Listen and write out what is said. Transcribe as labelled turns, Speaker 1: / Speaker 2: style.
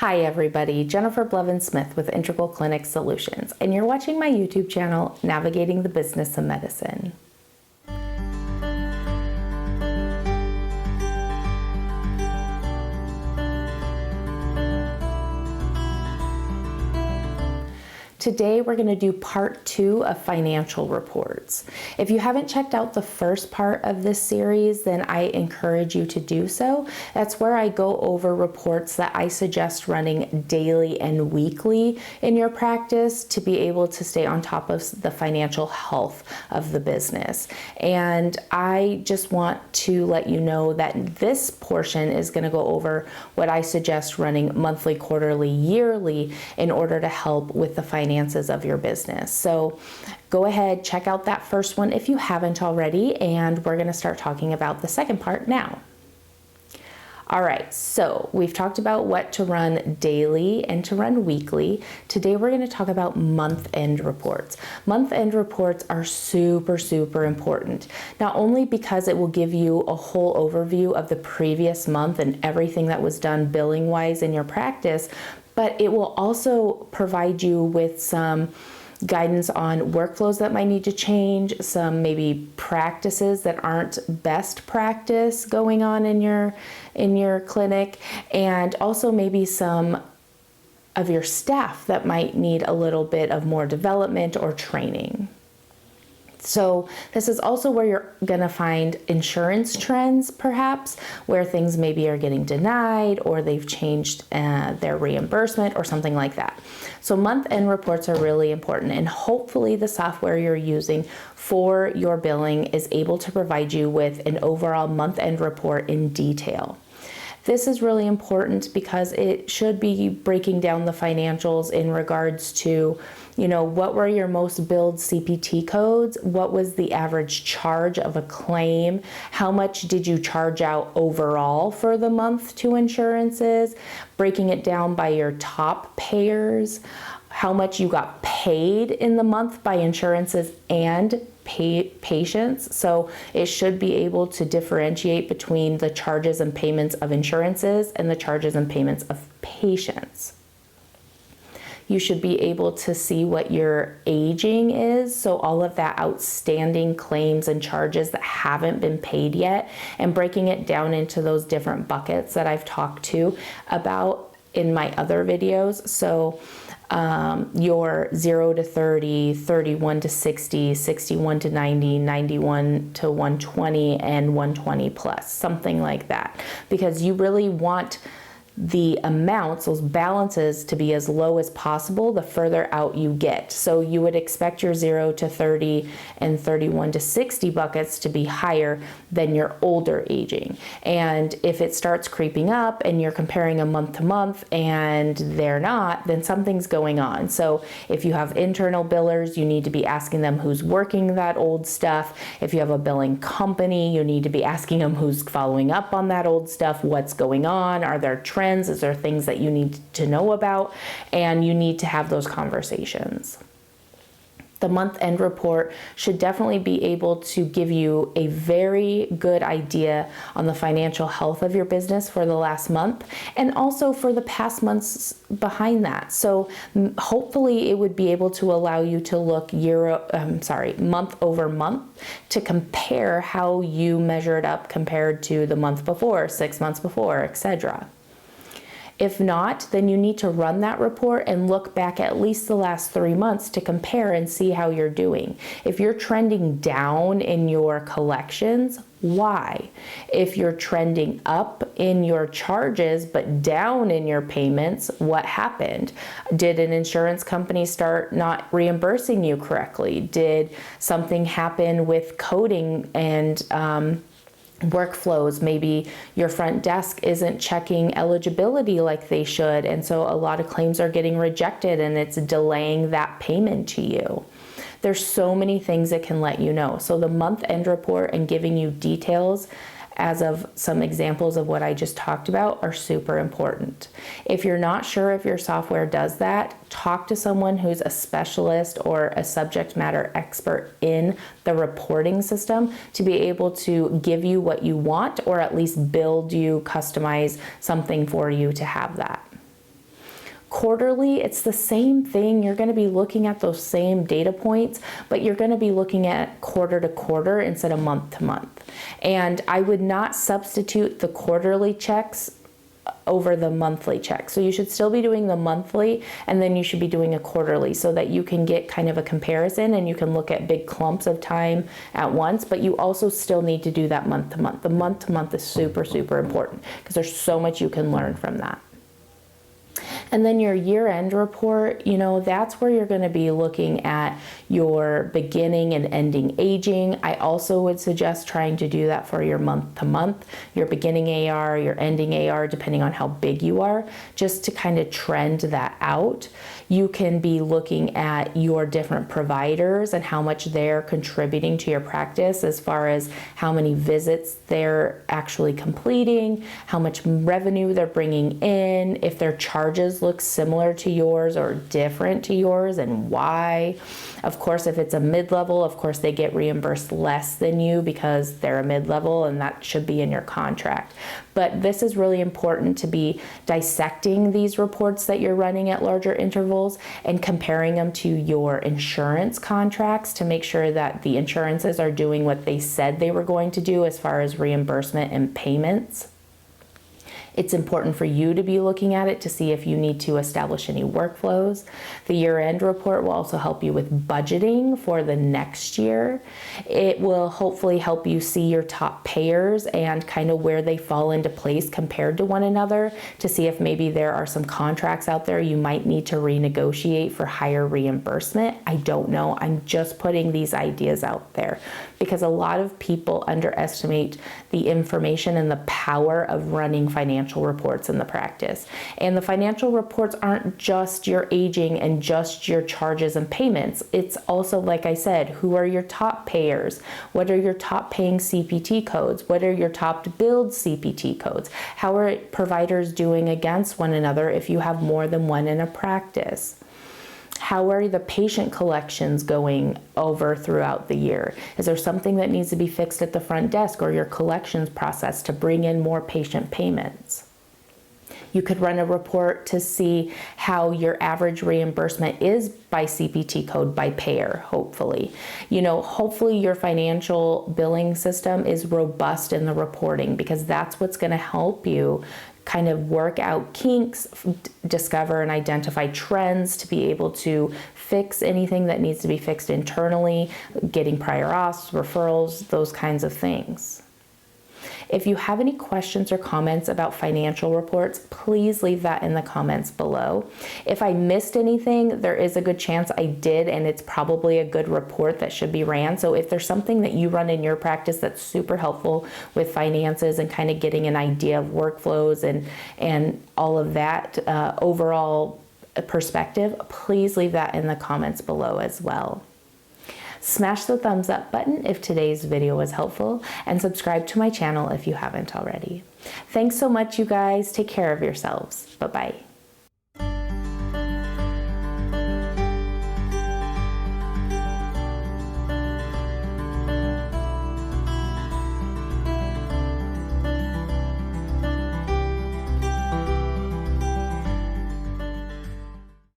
Speaker 1: Hi everybody, Jennifer Blevin-Smith with Integral Clinic Solutions, and you're watching my YouTube channel, Navigating the Business of Medicine. Today we're going to do part 2 of financial reports. If you haven't checked out the first part of this series, then I encourage you to do so. That's where I go over reports that I suggest running daily and weekly in your practice to be able to stay on top of the financial health of the business. And I just want to let you know that this portion is going to go over what I suggest running monthly, quarterly, yearly in order to help with the finances of your business. So go ahead, check out that first one if you haven't already, and we're going to start talking about the second part now. All right, so we've talked about what to run daily and to run weekly. Today we're going to talk about month-end reports. Month-end reports are super important, not only because it will give you a whole overview of the previous month and everything that was done billing-wise in your practice, but it will also provide you with some guidance on workflows that might need to change, some maybe practices that aren't best practice going on in your clinic, and also maybe some of your staff that might need a little bit of more development or training. So this is also where you're going to find insurance trends, perhaps, where things maybe are getting denied or they've changed their reimbursement or something like that. So month-end reports are really important, and hopefully the software you're using for your billing is able to provide you with an overall month-end report in detail. This is really important because it should be breaking down the financials in regards to, what were your most billed CPT codes? What was the average charge of a claim? How much did you charge out overall for the month to insurances? Breaking it down by your top payers, how much you got paid in the month by insurances and patients. So it should be able to differentiate between the charges and payments of insurances and the charges and payments of patients. You should be able to see what your aging is, so all of that outstanding claims and charges that haven't been paid yet, and breaking it down into those different buckets that I've talked to about in my other videos. So your 0 to 30, 31 to 60, 61 to 90, 91 to 120, and 120 plus, something like that. Because you really want the amounts, those balances, to be as low as possible the further out you get. So you would expect your 0 to 30 and 31 to 60 buckets to be higher than your older aging. And if it starts creeping up and you're comparing them month to month and they're not, then something's going on. So if you have internal billers, you need to be asking them who's working that old stuff. If you have a billing company, you need to be asking them who's following up on that old stuff, what's going on, are there trends? Is there things that you need to know about? And you need to have those conversations. The month-end report should definitely be able to give you a very good idea on the financial health of your business for the last month and also for the past months behind that. So hopefully it would be able to allow you to look month over month to compare how you measured up compared to the month before, 6 months before, etc. If not, then you need to run that report and look back at least the last 3 months to compare and see how you're doing. If you're trending down in your collections, why? If you're trending up in your charges but down in your payments, what happened? Did an insurance company start not reimbursing you correctly? Did something happen with coding and workflows? Maybe your front desk isn't checking eligibility like they should, and so a lot of claims are getting rejected and it's delaying that payment to you. There's so many things that can let you know. So the month-end report and giving you details as of some examples of what I just talked about are super important. If you're not sure if your software does that, talk to someone who's a specialist or a subject matter expert in the reporting system to be able to give you what you want, or at least build you, customize something for you to have that. Quarterly, it's the same thing. You're going to be looking at those same data points, but you're going to be looking at quarter to quarter instead of month to month. And I would not substitute the quarterly checks over the monthly check. So you should still be doing the monthly, and then you should be doing a quarterly so that you can get kind of a comparison and you can look at big clumps of time at once, but you also still need to do that month to month. The month to month is super, super important because there's so much you can learn from that. And then your year-end report, that's where you're going to be looking at your beginning and ending aging. I also would suggest trying to do that for your month to month, your beginning AR, your ending AR, depending on how big you are, just to kind of trend that out. You can be looking at your different providers and how much they're contributing to your practice as far as how many visits they're actually completing, how much revenue they're bringing in, if their charges look similar to yours or different to yours, and why. Of course, if it's a mid-level, of course they get reimbursed less than you because they're a mid-level, and that should be in your contract. But this is really important to be dissecting these reports that you're running at larger intervals and comparing them to your insurance contracts to make sure that the insurances are doing what they said they were going to do as far as reimbursement and payments. It's important for you to be looking at it to see if you need to establish any workflows. The year-end report will also help you with budgeting for the next year. It will hopefully help you see your top payers and kind of where they fall into place compared to one another to see if maybe there are some contracts out there you might need to renegotiate for higher reimbursement. I don't know. I'm just putting these ideas out there because a lot of people underestimate the information and the power of running financial reports in the practice. And the financial reports aren't just your aging and just your charges and payments. It's also, like I said, who are your top payers? What are your top paying CPT codes? What are your top billed CPT codes? How are providers doing against one another if you have more than one in a practice? How are the patient collections going over throughout the year? Is there something that needs to be fixed at the front desk or your collections process to bring in more patient payments? You could run a report to see how your average reimbursement is by CPT code by payer, hopefully. Hopefully your financial billing system is robust in the reporting because that's what's going to help you kind of work out kinks, discover and identify trends to be able to fix anything that needs to be fixed internally, getting prior auths, referrals, those kinds of things. If you have any questions or comments about financial reports, please leave that in the comments below. If I missed anything, there is a good chance I did, and it's probably a good report that should be ran. So if there's something that you run in your practice that's super helpful with finances and kind of getting an idea of workflows and all of that overall perspective, please leave that in the comments below as well. Smash the thumbs up button if today's video was helpful, and subscribe to my channel if you haven't already. Thanks so much, you guys. Take care of yourselves. Bye-bye.